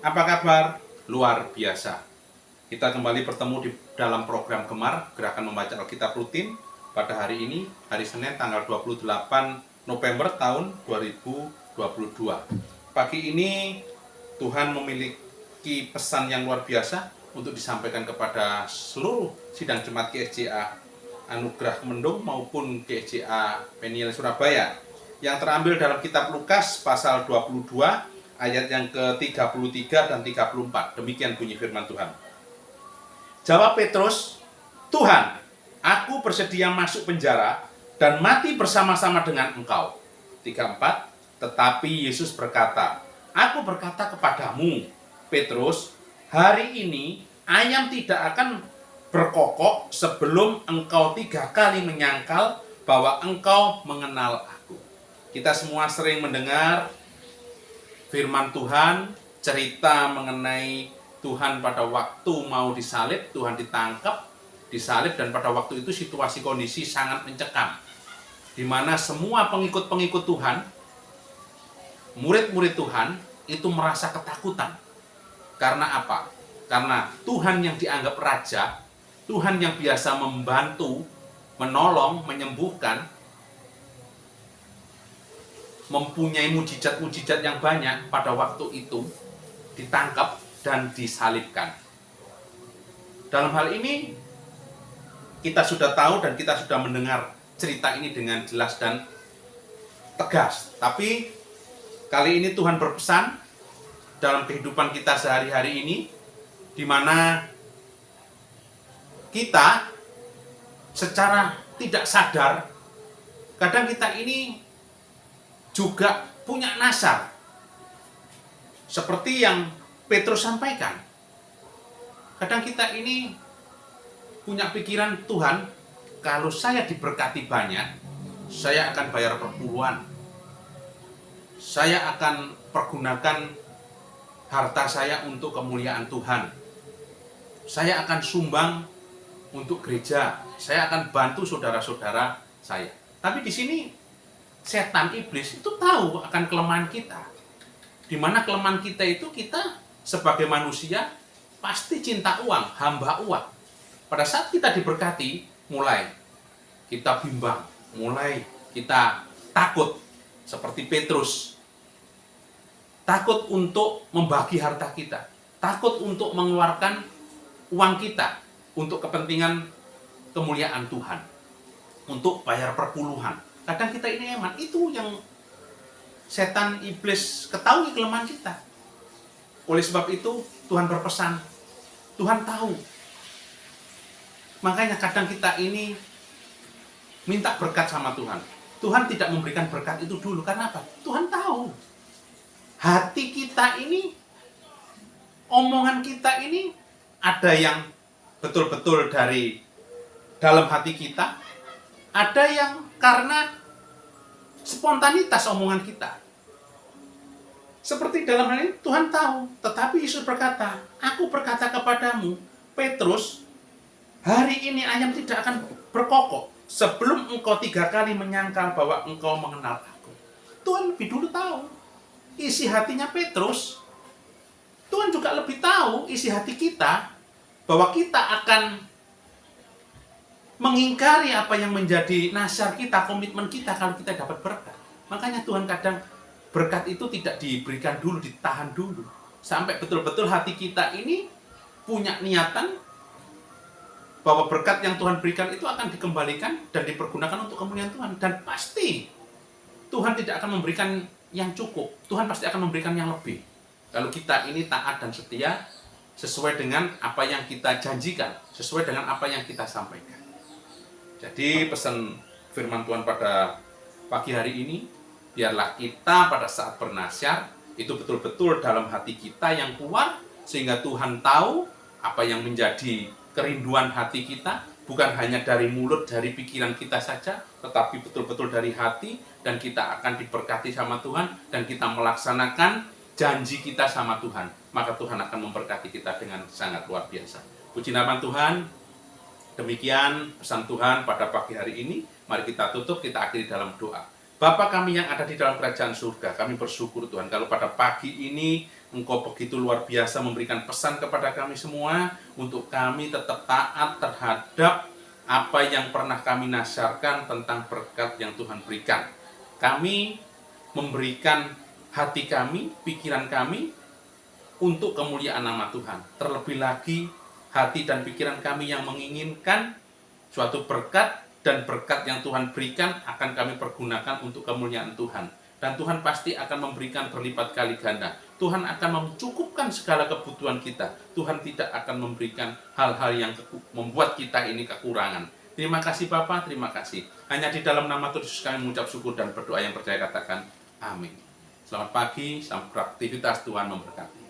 Apa kabar? Luar biasa. Kita kembali bertemu di dalam program Gemar, Gerakan Membaca Alkitab Rutin, pada hari ini, hari Senin tanggal 28 November tahun 2022. Pagi ini Tuhan memiliki pesan yang luar biasa untuk disampaikan kepada seluruh sidang jemaat GSJA Anugerah Kemendung maupun GSJA Peniel Surabaya, yang terambil dalam kitab Lukas pasal 22 ayat yang ke-33 dan 34. Demikian bunyi firman Tuhan. Jawab Petrus, "Tuhan, aku bersedia masuk penjara dan mati bersama-sama dengan Engkau." 34. Tetapi Yesus berkata, "Aku berkata kepadamu, Petrus, hari ini ayam tidak akan berkokok sebelum engkau 3 kali menyangkal bahwa engkau mengenal aku." Kita semua sering mendengar firman Tuhan, cerita mengenai Tuhan pada waktu mau disalib, Tuhan ditangkap, disalib, dan pada waktu itu situasi kondisi sangat mencekam, di mana semua pengikut-pengikut Tuhan, murid-murid Tuhan, itu merasa ketakutan. Karena apa? Karena Tuhan yang dianggap raja, Tuhan yang biasa membantu, menolong, menyembuhkan, mempunyai mujizat-mujizat yang banyak, pada waktu itu ditangkap dan disalibkan. Dalam hal ini kita sudah tahu dan kita sudah mendengar cerita ini dengan jelas dan tegas. Tapi kali ini Tuhan berpesan dalam kehidupan kita sehari-hari ini, di mana kita secara tidak sadar, kadang kita ini juga punya nasar. Seperti yang Petrus sampaikan. Kadang kita ini punya pikiran, Tuhan, kalau saya diberkati banyak, saya akan bayar perpuluhan. Saya akan pergunakan harta saya untuk kemuliaan Tuhan. Saya akan sumbang untuk gereja. Saya akan bantu saudara-saudara saya. Tapi di sini setan, iblis itu tahu akan kelemahan kita. Di mana kelemahan kita itu, kita sebagai manusia pasti cinta uang, hamba uang. Pada saat kita diberkati, mulai kita bimbang, mulai kita takut, seperti Petrus. Takut untuk membagi harta kita, takut untuk mengeluarkan uang kita untuk kepentingan kemuliaan Tuhan, untuk bayar perpuluhan. Kadang kita ini eman, itu yang setan, iblis ketahui kelemahan kita. Oleh sebab itu Tuhan berpesan, Tuhan tahu. Makanya kadang kita ini minta berkat sama Tuhan. Tuhan tidak memberikan berkat itu dulu, karena apa? Tuhan tahu hati kita ini, omongan kita ini, ada yang betul-betul dari dalam hati kita, ada yang karena spontanitas omongan kita. Seperti dalam hal ini Tuhan tahu, tetapi Yesus berkata, "Aku berkata kepadamu, Petrus, hari ini ayam tidak akan berkokok sebelum engkau 3 kali menyangkal bahwa engkau mengenal aku." Tuhan lebih dulu tahu isi hatinya Petrus. Tuhan juga lebih tahu isi hati kita, bahwa kita akan mengingkari apa yang menjadi nasar kita, komitmen kita kalau kita dapat berkat. Makanya Tuhan kadang berkat itu tidak diberikan dulu, ditahan dulu, sampai betul-betul hati kita ini punya niatan bahwa berkat yang Tuhan berikan itu akan dikembalikan dan dipergunakan untuk kemuliaan Tuhan. Dan pasti Tuhan tidak akan memberikan yang cukup, Tuhan pasti akan memberikan yang lebih, kalau kita ini taat dan setia sesuai dengan apa yang kita janjikan, sesuai dengan apa yang kita sampaikan. Jadi pesan firman Tuhan pada pagi hari ini, biarlah kita pada saat bernasihat itu betul-betul dalam hati kita yang keluar, sehingga Tuhan tahu apa yang menjadi kerinduan hati kita, bukan hanya dari mulut, dari pikiran kita saja, tetapi betul-betul dari hati, dan kita akan diberkati sama Tuhan, dan kita melaksanakan janji kita sama Tuhan, maka Tuhan akan memberkati kita dengan sangat luar biasa. Puji nama Tuhan. Demikian pesan Tuhan pada pagi hari ini. Mari kita tutup, kita akhiri dalam doa. Bapa kami yang ada di dalam kerajaan surga, kami bersyukur Tuhan kalau pada pagi ini Engkau begitu luar biasa memberikan pesan kepada kami semua untuk kami tetap taat terhadap apa yang pernah kami nasihatkan tentang berkat yang Tuhan berikan. Kami memberikan hati kami, pikiran kami untuk kemuliaan nama Tuhan. Terlebih lagi hati dan pikiran kami yang menginginkan suatu berkat, dan berkat yang Tuhan berikan akan kami pergunakan untuk kemuliaan Tuhan. Dan Tuhan pasti akan memberikan berlipat kali ganda. Tuhan akan mencukupkan segala kebutuhan kita. Tuhan tidak akan memberikan hal-hal yang membuat kita ini kekurangan. Terima kasih Bapa, terima kasih. Hanya di dalam nama Tuhan Yesus kami mengucap syukur dan berdoa yang percaya, katakan amin. Selamat pagi, selamat beraktivitas, Tuhan memberkati.